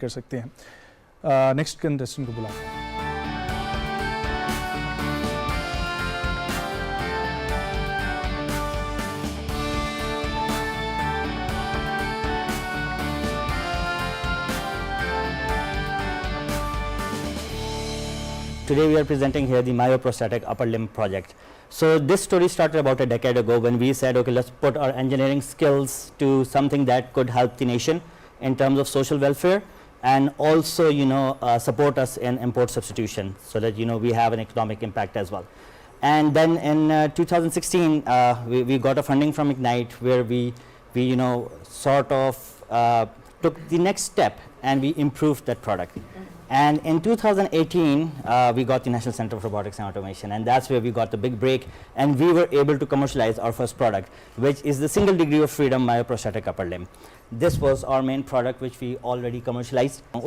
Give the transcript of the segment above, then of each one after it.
کر سکتے ہیں. نیکسٹ کنٹیسٹنٹ کو بلاتے ہیں. Today we are presenting here the myoprosthetic upper limb project. So this story started about a decade ago when we said, okay, let's put our engineering skills to something that could help the nation in terms of social welfare and also, support us in import substitution so that, we have an economic impact as well. And then in 2016, we got a funding from Ignite where we sort of took the next step and we improved that product. And in 2018, we got the National Center for Robotics and Automation, and that's where we got the big break, and we were able to commercialize our first product, which is the single degree of freedom myoprosthetic upper limb. This was our main product which we already commercialized.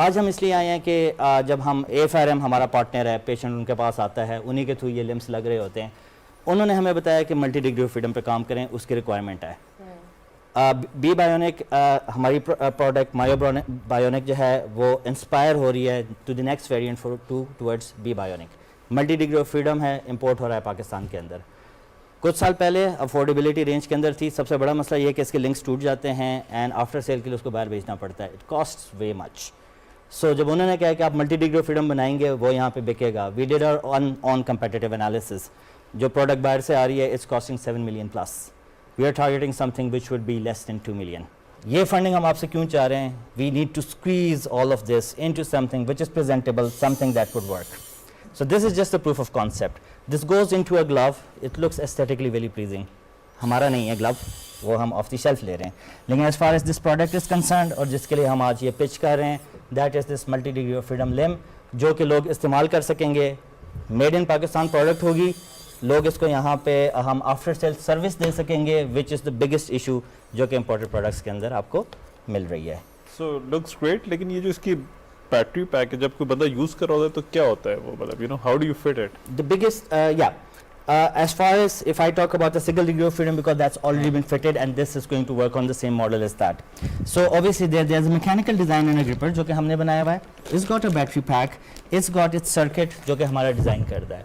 آج ہم اس لیے آئے ہیں کہ جب ہم AFRM ہمارا partner ہے, پیشنٹ ان کے پاس آتا ہے, انہی کے تھرو یہ لمس لگ رہے ہوتے ہیں. انہوں نے ہمیں بتایا کہ ملٹی ڈگری آف فریڈم پہ کام کریں, اس کی ریکوائرمنٹ ہے. بی بایونک ہماری پروڈکٹ مایو بایونک جو ہے وہ انسپائر ہو رہی ہے to the next variant for towards be bionic. Multi degree of freedom ہے, امپورٹ ہو رہا ہے پاکستان کے اندر. کچھ سال پہلے افورڈیبلٹی رینج کے اندر تھی. سب سے بڑا مسئلہ یہ کہ اس کے لنکس ٹوٹ جاتے ہیں اینڈ آفٹر سیل کے لیے اس کو باہر بیچنا پڑتا ہے. اٹ کاسٹ وے مچ. سو جب انہوں نے کہا کہ آپ ملٹی ڈگری آف فریڈم بنائیں گے وہ یہاں پہ بکے گا, we did our own competitive analysis. جو پروڈکٹ باہر سے آ رہی ہے it's costing 7 million plus. We are targeting something which would be less than 2 million. یہ فنڈنگ ہم آپ سے کیوں چاہ رہے ہیں؟ We need to squeeze all of this into something which is presentable, something that would work. So this is just a proof of concept. This goes into a glove. It looks aesthetically very pleasing. ہمارا نہیں ہے glove, وہ ہم of the shelf لے رہے ہیں. لیکن as far as this product is concerned اور جس کے لیے ہم آج یہ پچ کر رہے ہیں, that is this multi degree of freedom limb جو کہ لوگ استعمال کر سکیں گے. میڈ ان پاکستان پروڈکٹ ہوگی, لوگ اس کو یہاں پہ ہم آفٹر سیل سروس دے سکیں گے, which is the biggest issue جو کہ امپورٹڈ پروڈکٹس کے اندر آپ کو مل رہی ہے. So looks great, لیکن یہ جو اس کی بیٹری پیک ہے جب کوئی بندہ یوز کر رہا ہوتا ہے تو کیا ہوتا ہے وہ, مطلب how do you fit it? The biggest as far as if I talk about the single degree of freedom, because that's already been fitted and this is going to work on the same model as that. So obviously there's a mechanical design in a gripper جو کہ ہم نے بنایا ہوا ہے. It's got a battery pack, it's got its circuit جو کہ ہمارا ڈیزائن کرتا ہے.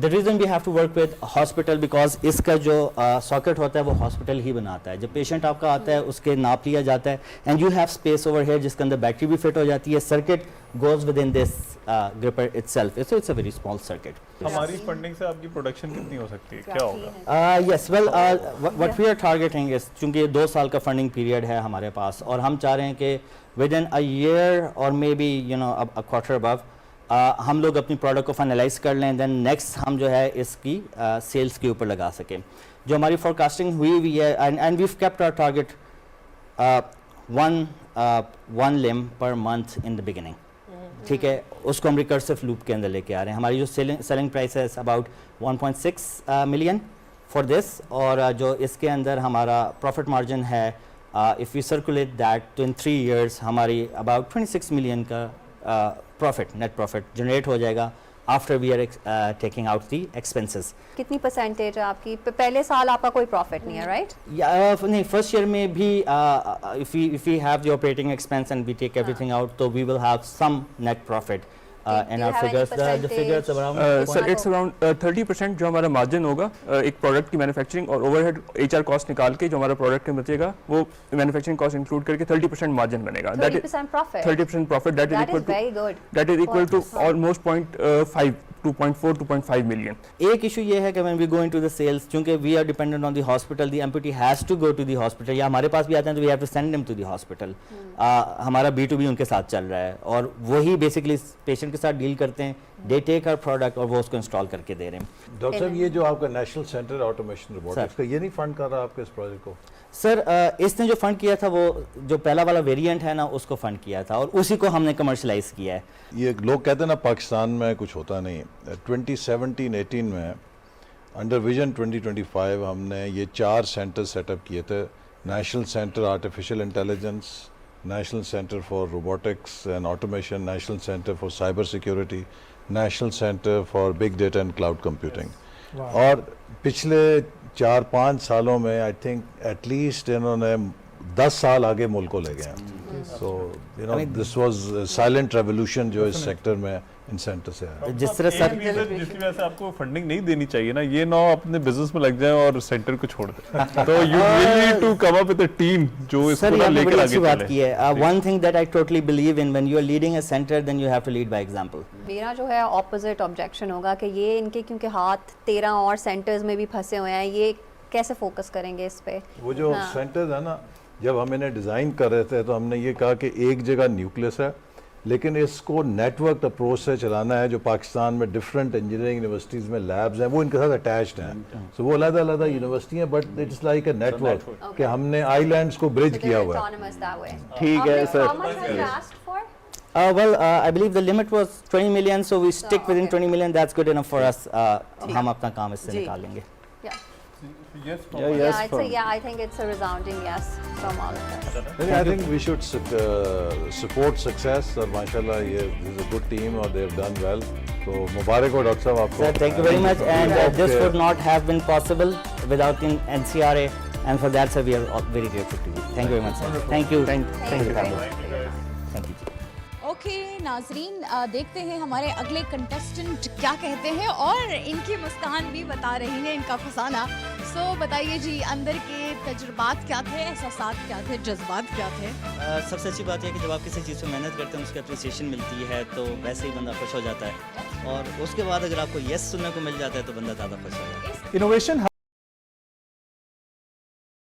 The reason we have to work with hospital because اس کا جو ساکٹ ہوتا ہے وہ ہاسپٹل ہی بناتا ہے. جب پیشنٹ آپ کا آتا ہے اس کے ناپ لیا جاتا ہے and you have space over here جس کے اندر بیٹری بھی فٹ ہو جاتی ہے. Circuit goes within this gripper itself. So it's a very small circuit. ہماری فنڈنگ سے آپ کی پروڈکشن کتنی ہو سکتی ہے, کیا ہوگا؟ Yes, well what we are targeting is چونکہ یہ 2 سال کا فنڈنگ پیریڈ ہے ہمارے پاس اور ہم چاہ رہے ہیں کہ within a year or maybe a quarter above ہم لوگ اپنی پروڈکٹ کو فائنلائز کر لیں, دین نیکسٹ ہم جو ہے اس کی سیلس کے اوپر لگا سکیں. جو ہماری فورکاسٹنگ ہوئی ہے and we've kept our target one limb per month in the beginning. ٹھیک ہے, اس کو ہم ریکرسو لوپ کے اندر لے کے آ رہے ہیں. ہماری جو سیلنگ پرائس ہے اباؤٹ 1.6 ملین فار دس, اور جو اس کے اندر ہمارا پروفٹ مارجن ہے if we circulate that to in 3 years ہماری about 26 ملین کا profit, net profit generate ہو جائے گا after we are taking out the expenses. کتنی پرسنٹیج ہے آپ کی؟ پہلے سال آپ کا کوئی پروفٹ نہیں ہے رائٹ؟ نہیں, فرسٹ ایئر میں بھی if we have the operating expense and we take everything out so we will have some net profit. In our figures, the figures around sir, it's around 30% جو ہمارا margin ہوگا ایک product کی manufacturing اور over head HR cost نکال کے جو ہمارا پروڈکٹ میں بچے گا وہ مینوفیکچرنگ کاسٹ انکلوڈ کر کے 30% مارجن بنے گا. 30% profit, that is very good. That is equal to almost 2.5 million. ایک ایشو یہ ہے کہ when we go into the sales, چونکہ we are dependent on the hospital, the amputee has to go to the hospital, یا ہمارے پاس بھی آتے ہیں تو we have to send them to the hospital. ہمارا B2B ان کے ساتھ چل رہا ہے اور وہی بیسکلی پیشنٹ کے ساتھ ڈیل کرتے ہیں. they take our product اور وہ اس کو انسٹال کر کے دے رہے ہیں. ڈاکٹر صاحب یہ جو آپ کا نیشنل سینٹر آٹومیشن روبوٹکس کا یہ نہیں فنڈ کر رہا آپ کے اس پروجیکٹ کو؟ سر اس نے جو فنڈ کیا تھا وہ جو پہلا والا ویریئنٹ ہے نا اس کو فنڈ کیا تھا اور اسی کو ہم نے کمرشلائز کیا ہے. یہ لوگ کہتے ہیں نا پاکستان میں کچھ ہوتا نہیں. 2017-18 میں انڈر ویژن 2025 ہم نے یہ 4 سینٹر سیٹ اپ کیے تھے. National centre artificial intelligence, National Center for Robotics and Automation, National Center for Cyber Security, National Center for Big Data and Cloud Computing. اور پچھلے 4-5 سالوں میں آئی تھنک ایٹ لیسٹ انہوں نے 10 سال آگے ملک کو لے گئے ہیں. So you know this was silent revolution جو اس سیکٹر میں انسینٹو سے ہے. جس طرح سر جس کی وجہ سے آپ کو فنڈنگ نہیں دینی چاہیے نا, یہ نہ اپنے بزنس میں لگ جائیں اور سینٹر کو چھوڑ دیں. تو you need to come up with a team جو اس سر کو یہ لے بڑی کر اچھی آگے بات چلے. کی ہے. One thing that I totally believe in when you are leading a centre then you have to lead by example. میرا جو ہے اپوزٹ آبجیکشن ہوگا کہ یہ ان کے کیونکہ ہاتھ 13 اور سینٹرز میں بھی پھنسے ہوئے ہیں, یہ کیسے فوکس کریں گے اس پہ؟ وہ جو سینٹرز ہے نا, جب ہم انہیں ڈیزائن کر رہے تھے تو ہم نے یہ کہا کہ ایک جگہ نیوکلس ہے, لیکن اس کو نیٹ ورک اپروچ سے چلانا ہے. جو پاکستان میں ڈفرینٹ انجینئرنگ یونیورسٹیز میں لیبز ہیں وہ ان کے ساتھ اٹیچڈ ہیں. سو وہ علیحدہ علیحدہ یونیورسٹی ہیں but it's like a network کہ ہم نے آئی لینڈس کو برج کیا ہوا ہے. ٹھیک ہے سر. Well, I believe the limit was 20 million, so we stick within 20 million. That's good enough for us. ہم اپنا کام اس سے نکال لیں گے. Yeah, I think it's a resounding yes from all of us. I think we should support success. اور ماشاءاللہ یہ this is a good team اور they have done well. تو مبارک ہو ڈاکٹر صاحب آپ کو. Sir, thank you very much. And this would not have been possible without the NCRA. And for that, sir, we are very grateful to you. Thank you very much, sir. Thank you. Thank you. Thank you. Okay ناظرین, دیکھتے ہیں ہمارے اگلے contestant کیا کہتے ہیں, اور ان کی مسکان بھی بتا رہی ہے ان کا فسانہ. سو بتائیے جی, اندر کے تجربات کیا تھے, احساسات کیا تھے, جذبات کیا تھے؟ سب سے اچھی بات یہ ہے کہ جب آپ کسی چیز پہ محنت کرتے ہیں اس کی اپریسیشن ملتی ہے تو ویسے ہی بندہ خوش ہو جاتا ہے, اور اس کے بعد اگر آپ کو یس سننے کو مل جاتا ہے تو بندہ زیادہ خوش ہو جاتا ہے. انوویشن